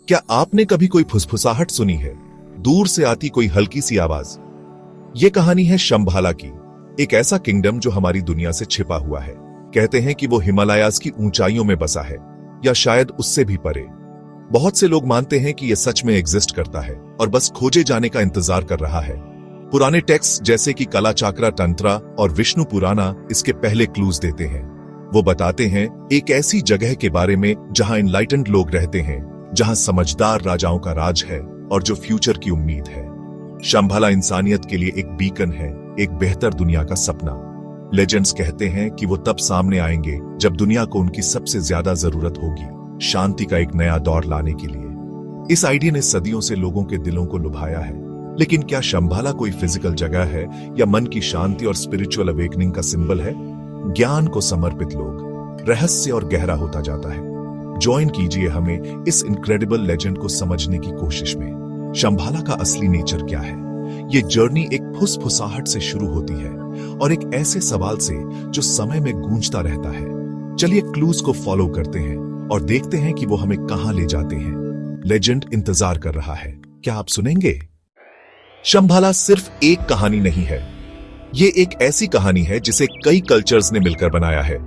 क्या आपने कभी कोई फुसफुसाहट सुनी है, दूर से आती कोई हल्की सी आवाज? ये कहानी है शंभाला की, एक ऐसा किंगडम जो हमारी दुनिया से छिपा हुआ है। कहते हैं कि वो हिमालयाज की ऊंचाइयों में बसा है, या शायद उससे भी परे। बहुत से लोग मानते हैं कि यह सच में एग्जिस्ट करता है और बस खोजे जाने का इंतजार कर रहा है। पुराने टेक्स्ट जैसे कि कलाचाक्रा तंत्रा और विष्णु पुराना इसके पहले क्लूज देते हैं। वो बताते हैं एक ऐसी जगह के बारे में जहां एनलाइटेंड लोग रहते हैं, जहां समझदार राजाओं का राज है और जो फ्यूचर की उम्मीद है। शंभाला इंसानियत के लिए एक बीकन है, एक बेहतर दुनिया का सपना। लेजेंड्स कहते हैं कि वो तब सामने आएंगे जब दुनिया को उनकी सबसे ज्यादा जरूरत होगी, शांति का एक नया दौर लाने के लिए। इस आइडिया ने सदियों से लोगों के दिलों को लुभाया है। लेकिन क्या शंभाला कोई फिजिकल जगह है या मन की शांति और स्पिरिचुअल अवेकनिंग का सिंबल है? ज्ञान को समर्पित लोग, रहस्य और गहरा होता जाता है। ज्वाइन कीजिए हमें इस इनक्रेडिबल लेजेंड को समझने की कोशिश में। शंभाला का असली नेचर क्या है? ये जर्नी एक फुसफुसाहट से शुरू होती है और एक ऐसे सवाल से जो समय में गूंजता रहता है। चलिए क्लूज को फॉलो करते हैं और देखते हैं कि वो हमें कहां ले जाते हैं। लेजेंड इंतजार कर रहा है, क्या आप सुनेंगे? शंभाला सिर्फ एक कहानी नहीं है, ये एक ऐसी कहानी है जिसे कई कल्चर्स ने मिलकर बनाया है।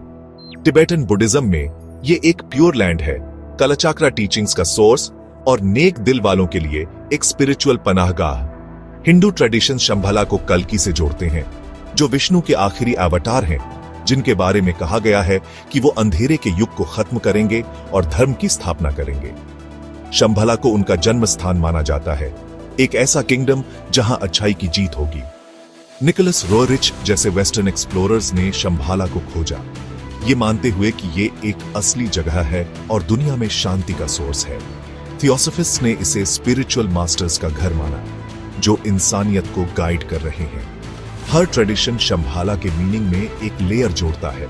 टिबेटन बुद्धिज्म में ये एक प्योर लैंड है, कलाचाक्रा टीचिंग्स का सोर्स और नेक दिल वालों के लिए एक स्पिरिचुअल पनाहगाह। हिंदू ट्रेडिशन शंभाला को कल्की से जोड़ते हैं, जो विष्णु के आखिरी अवतार हैं, जिनके बारे में कहा गया है कि वो अंधेरे के युग को खत्म करेंगे और धर्म की स्थापना करेंगे। शंभाला को उनका जन्म स्थान माना जाता है, एक ऐसा किंगडम जहां अच्छाई की जीत होगी। निकोलस रोरिच जैसे वेस्टर्न एक्सप्लोरर्स ने शंभाला को खोजा, ये मानते हुए कि ये एक असली जगह है और दुनिया में शांति का सोर्स है। थियोसॉफिस्ट्स ने इसे स्पिरिचुअल मास्टर्स का घर माना, जो इंसानियत को गाइड कर रहे हैं। हर ट्रेडिशन शंभाला के मीनिंग में एक लेयर जोड़ता है,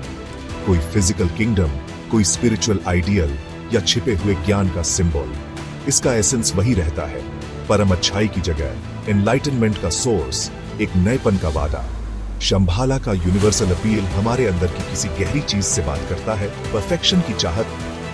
कोई फिजिकल किंगडम, कोई स्पिरिचुअल आइडियल या छिपे हुए ज्ञान का सिंबल। इसका एसेंस वही रहता है, परम अच्छाई की जगह, एनलाइटनमेंट का सोर्स, एक नएपन का वादा। शंभाला का यूनिवर्सल अपील हमारे अंदर की किसी गहरी चीज से बात करता है, परफेक्शन की चाहत,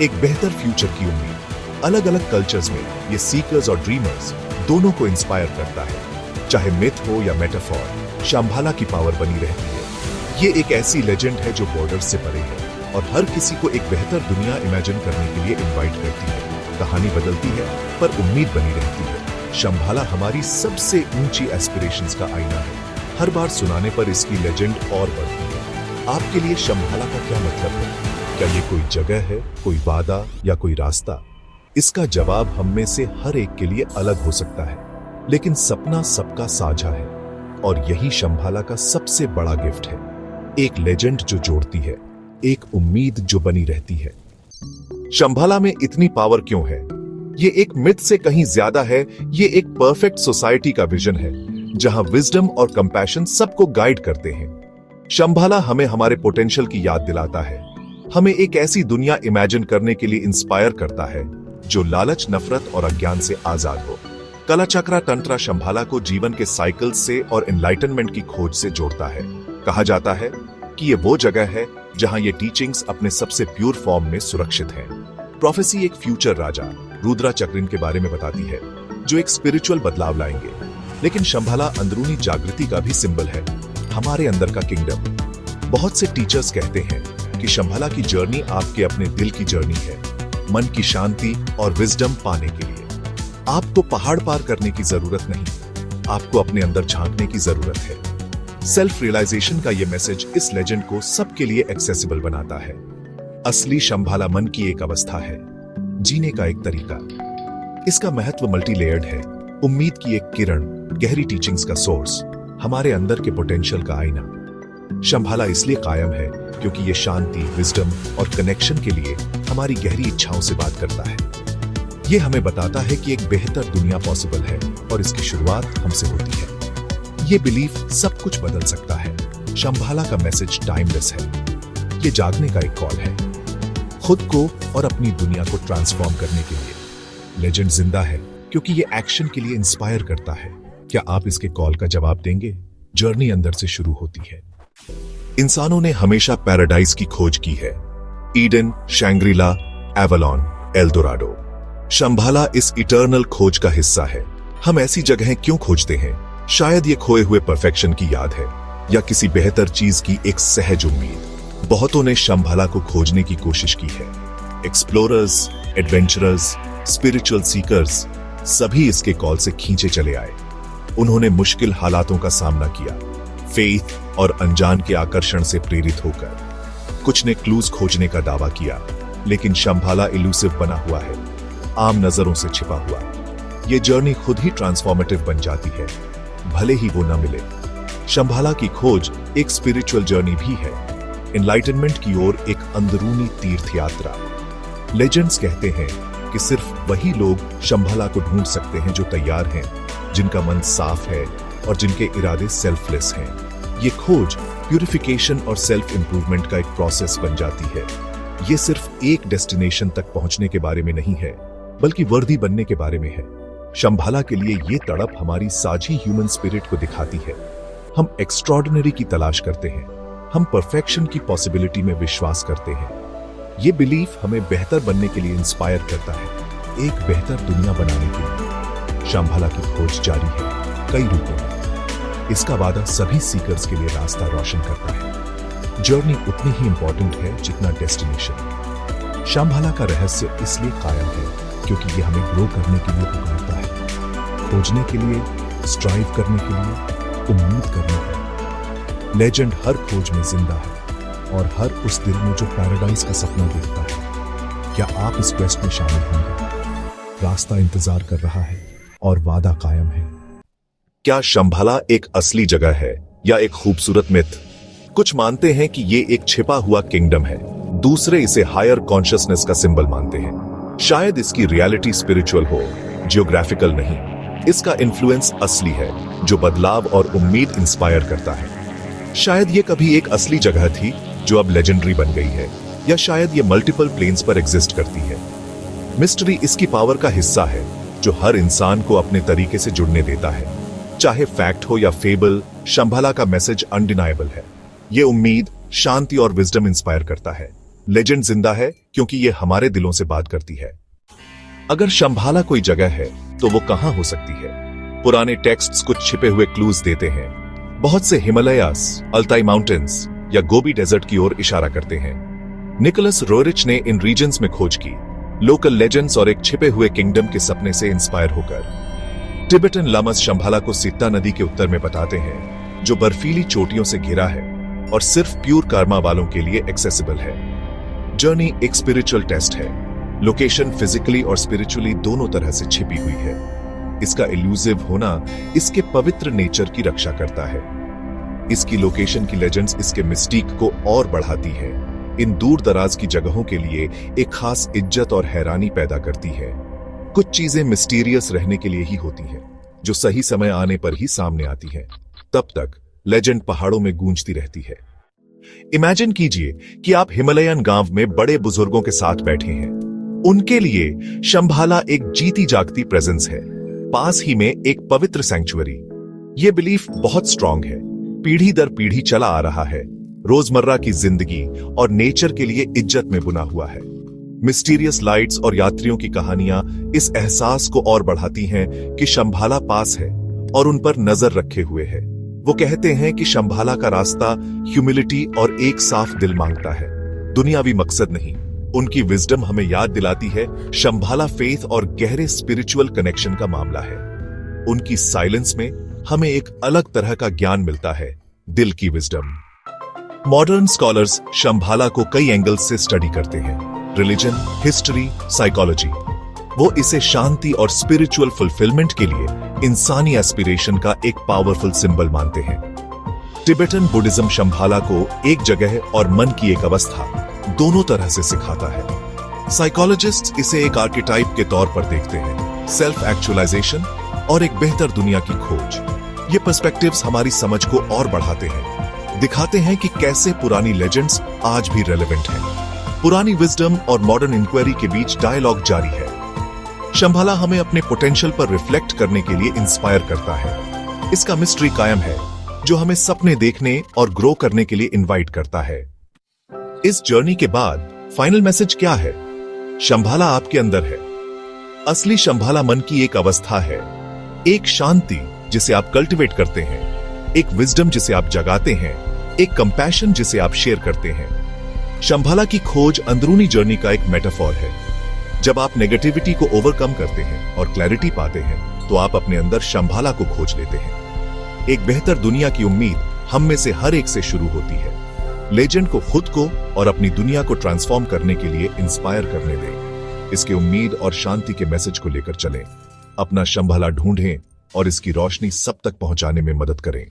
एक बेहतर फ्यूचर की उम्मीद। अलग अलग कल्चर्स में ये सीकर्स और ड्रीमर्स दोनों को इंस्पायर करता है। चाहे मिथ हो या मेटाफॉर, शंभाला की पावर बनी रहती है। ये एक ऐसी लेजेंड है जो बॉर्डर से परे है और हर किसी को एक बेहतर दुनिया इमेजिन करने के लिए इन्वाइट करती है। कहानी बदलती है पर उम्मीद बनी रहती है। शंभाला हमारी सबसे ऊंची एस्पिरेशंस का आईना है। हर बार सुनाने पर इसकी लेजेंड और बढ़ती है। आपके लिए शंभाला का क्या मतलब है? क्या ये कोई जगह है, कोई वादा या कोई रास्ता? इसका जवाब हम में से हर एक के लिए अलग हो सकता है, लेकिन सपना सबका साझा है और यही शंभाला का सबसे बड़ा गिफ्ट है। एक लेजेंड जो जोड़ती है, एक उम्मीद जो बनी रहती है। शंभाला में इतनी पावर क्यों है? ये एक मिथ से कहीं ज्यादा है। ये एक परफेक्ट सोसाइटी का विजन है, जहां विजडम और कंपैशन सबको गाइड करते हैं। शंभाला हमें हमारे पोटेंशियल की याद दिलाता है, हमें एक ऐसी दुनिया इमेजिन करने के लिए इंस्पायर करता है जो लालच, नफरत और अज्ञान से आजाद हो। कलाचक्रा तंत्रा शंभाला को जीवन के साइकिल से और एनलाइटनमेंट की खोज से जोड़ता है। कहा जाता है कि ये वो जगह है जहां ये टीचिंग्स अपने सबसे प्योर फॉर्म में सुरक्षित हैं। प्रोफेसी एक फ्यूचर राजा रुद्रा चक्रिन के बारे में बताती है, जो एक स्पिरिचुअल बदलाव लाएंगे। लेकिन शंभाला अंदरूनी जागृति का भी सिंबल है, हमारे अंदर का किंगडम। बहुत से टीचर्स कहते हैं कि शंभाला की जर्नी आपके अपने दिल की जर्नी है, मन की शांति और विजडम पाने के लिए। आपको पहाड़ पार करने की जरूरत नहीं, आपको अपने अंदर झांकने की जरूरत है। सेल्फ रियलाइजेशन का यह मैसेज इस लेजेंड को सबके लिए एक्सेसिबल बनाता है। असली शंभाला मन की एक अवस्था है, जीने का एक तरीका। इसका महत्व मल्टी लेयर्ड है, उम्मीद की एक किरण, गहरी टीचिंग्स का सोर्स, हमारे अंदर के पोटेंशियल का आईना। शंभाला इसलिए कायम है क्योंकि ये शांति, विजडम और कनेक्शन के लिए हमारी गहरी इच्छाओं से बात करता है। ये हमें बताता है कि एक बेहतर दुनिया पॉसिबल है और इसकी शुरुआत हमसे होती है। ये बिलीफ सब कुछ बदल सकता है। शंभाला का मैसेज टाइमलेस है, ये जागने का एक कॉल है, खुद को और अपनी दुनिया को ट्रांसफॉर्म करने के लिए। लेजेंड जिंदा है क्योंकि ये एक्शन के लिए इंस्पायर करता है। क्या आप इसके कॉल का जवाब देंगे? जर्नी अंदर से शुरू होती है। इंसानों ने हमेशा पैराडाइज की खोज की है, ईडन, शैंग्रीला, एवलॉन, एल्डोराडो। शंभाला इस इटर्नल खोज का हिस्सा है। हम ऐसी जगहें क्यों खोजते हैं? शायद ये खोए हुए परफेक्शन की याद है, या किसी बेहतर चीज की एक सहज उम्मीद। बहुतों ने शंभाला को खोजने की कोशिश की है। एक्सप्लोरर्स, एडवेंचरर्स, स्पिरिचुअल सीकर्स, सभी इसके कॉल से खींचे चले आए। उन्होंने मुश्किल हालातों का सामना किया, फेथ और अनजान के आकर्षण से प्रेरित होकर। कुछ ने क्लूज खोजने का दावा किया, लेकिन शंभाला इलूसिव बना हुआ है, आम नजरों से छिपा हुआ। ये जर्नी खुद ही ट्रांसफॉर्मेटिव बन जाती है, भले ही वो न मिले। शंभाला की खोज एक स्पिरिचुअल जर्नी भी है, एनलाइटनमेंट की ओर एक अंदरूनी तीर्थ यात्रा। लेजेंड्स कहते हैं कि सिर्फ वही लोग शंभाला को ढूंढ सकते हैं जो तैयार हैं, जिनका मन साफ है और जिनके इरादे सेल्फलेस हैं। ये खोज प्यूरिफिकेशन और सेल्फ इंप्रूवमेंट का एक प्रोसेस बन जाती है। ये सिर्फ एक डेस्टिनेशन तक पहुंचने के बारे में नहीं है, बल्कि वर्दी बनने के बारे में है। शंभाला के लिए ये तड़प हमारी साझी ह्यूमन स्पिरिट को दिखाती है। हम एक्स्ट्रॉर्डिनरी की तलाश करते हैं, हम परफेक्शन की पॉसिबिलिटी में विश्वास करते हैं। ये बिलीफ हमें बेहतर बनने के लिए इंस्पायर करता है, एक बेहतर दुनिया बनाने के लिए। शंभाला की खोज जारी है, कई रूपों में। इसका वादा सभी सीकर्स के लिए रास्ता रोशन करता है। जर्नी उतनी ही इंपॉर्टेंट है जितना डेस्टिनेशन। शंभाला का रहस्य इसलिए कायम है क्योंकि ये हमें ग्रो करने के लिए पुकारता है, खोजने के लिए, स्ट्राइव करने के लिए, उम्मीद करने के लिए। लेजेंड हर खोज में जिंदा है, और हर उस दिल में जो पैराडाइज का सपना देखता है। क्या आप इस क्वेस्ट में शामिल होंगे? रास्ता इंतजार कर रहा है और वादा कायम है। क्या शंभाला एक असली जगह है या एक खूबसूरत मिथ? कुछ मानते हैं कि ये एक छिपा हुआ किंगडम है, दूसरे इसे हायर कॉन्शियसनेस का सिंबल मानते हैं। शायद इसकी रियलिटी स्पिरिचुअल हो, जियोग्राफिकल नहीं। इसका इन्फ्लुएंस असली है, जो बदलाव और उम्मीद इंस्पायर करता है। शायद ये कभी एक असली जगह थी जो अब लेजेंडरी बन गई है, या शायद ये मल्टीपल प्लेन्स पर एग्जिस्ट करती है। मिस्ट्री इसकी पावर का हिस्सा है, जो हर इंसान को अपने तरीके से जुड़ने देता है। चाहे फैक्ट हो या फेबल, शंभाला का मैसेज अनडिनाइबल है। ये उम्मीद, शांति और विजडम इंस्पायर करता है। लेजेंड जिंदा है क्योंकि ये हमारे दिलों से बात करती है। अगर शंभाला कोई जगह है तो वो कहां हो सकती है? पुराने टेक्स्ट्स कुछ छिपे हुए क्लूज देते हैं। बहुत से हिमालयास, अल्ताई माउंटेन्स या गोबी डेजर्ट की ओर इशारा करते हैं। निकोलस रोरिच ने इन रीजन्स में खोज की, लोकल लेजेंड्स और एक छिपे हुए किंगडम के सपने से इंस्पायर होकर। टिबेटन लामस शंभाला को सित्ता नदी के उत्तर में बताते हैं, जो बर्फीली चोटियों से घिरा है और सिर्फ प्योर कर्मा वालों के लिए एक्सेसिबल है। जर्नी एक स्पिरिचुअल टेस्ट है। लोकेशन फिजिकली और स्पिरिचुअली दोनों तरह से छिपी हुई है। इसका इल्यूसिव होना इसके पवित्र नेचर की रक्षा करता है। इसकी लोकेशन की लेजेंड्स इसके मिस्टीक को और बढ़ाती है। इन दूर दराज की जगहों के लिए एक खास इज्जत और हैरानी पैदा करती है। कुछ चीजें मिस्टीरियस रहने के लिए ही होती हैं, जो सही समय आने पर ही सामने आती हैं। तब तक लेजेंड पहाड़ों में गूंजती रहती है। इमेजिन कीजिए कि आप हिमालयन गांव में बड़े बुजुर्गों के साथ बैठे हैं। उनके लिए शंभाला एक जीती जागती प्रेजेंस है, पास ही में एक पवित्र सैंक्चुअरी। यह बिलीफ बहुत स्ट्रांग है, पीढ़ी दर पीढ़ी चला आ रहा है, रोजमर्रा की जिंदगी और नेचर के लिए इज्जत में बुना हुआ है। मिस्टीरियस लाइट्स और यात्रियों की कहानियां इस एहसास को और बढ़ाती हैं कि शंभाला पास है और उन पर नजर रखे हुए है। वो कहते हैं कि शंभाला का रास्ता ह्यूमिलिटी और एक साफ दिल मांगता है, दुनियावी मकसद नहीं। उनकी विजडम हमें याद दिलाती है शंभाला फेथ और गहरे स्पिरिचुअल कनेक्शन का मामला है। उनकी साइलेंस में हमें एक अलग तरह का ज्ञान मिलता है, दिल की विजडम। मॉडर्न स्कॉलर्स शंभाला को कई एंगल्स से स्टडी करते हैं, रिलीजन, हिस्ट्री, साइकोलॉजी। वो इसे शांति और स्पिरिचुअल फुलफिलमेंट के लिए इंसानी एस्पिरेशन का एक पावरफुल सिंबल मानते हैं। टिबेटन बुद्धिज्म शंभाला को एक जगह और मन की एक अवस्था दोनों तरह से सिखाता है। साइकोलॉजिस्ट इसे एक आर्किटाइप के तौर पर देखते हैं, सेल्फ एक्चुअलाइजेशन और एक बेहतर दुनिया की खोज। ये पर्सपेक्टिव्स हमारी समझ को और बढ़ाते हैं, दिखाते हैं कि कैसे पुरानी लेजेंड्स आज भी रेलेवेंट हैं। पुरानी विजडम और मॉडर्न इंक्वायरी के बीच डायलॉग जारी है। शंभाला हमें अपने पोटेंशियल पर रिफ्लेक्ट करने के लिए इंस्पायर करता है। इसका मिस्ट्री कायम है, जो हमें सपने देखने और ग्रो करने के लिए इनवाइट करता है। इस जर्नी के बाद फाइनल मैसेज क्या है? शंभाला आपके अंदर है, असली शंभाला मन की एक अवस्था है, एक शांति जिसे आप कल्टिवेट करते हैं, एक विजडम जिसे आप जगाते हैं, एक कंपैशन जिसे आप शेयर करते हैं। शंभाला की खोज अंदरूनी जर्नी का एक मेटाफॉर है। जब आप नेगेटिविटी को ओवरकम करते हैं और क्लैरिटी पाते हैं तो आप अपने अंदर शंभाला को खोज लेते हैं। एक बेहतर दुनिया की उम्मीद हम में से हर एक से शुरू होती है। लेजेंड को खुद को और अपनी दुनिया को ट्रांसफॉर्म करने के लिए इंस्पायर करने दें। इसके उम्मीद और शांति के मैसेज को लेकर चलें, अपना शंभाला ढूंढें और इसकी रोशनी सब तक पहुंचाने में मदद करें।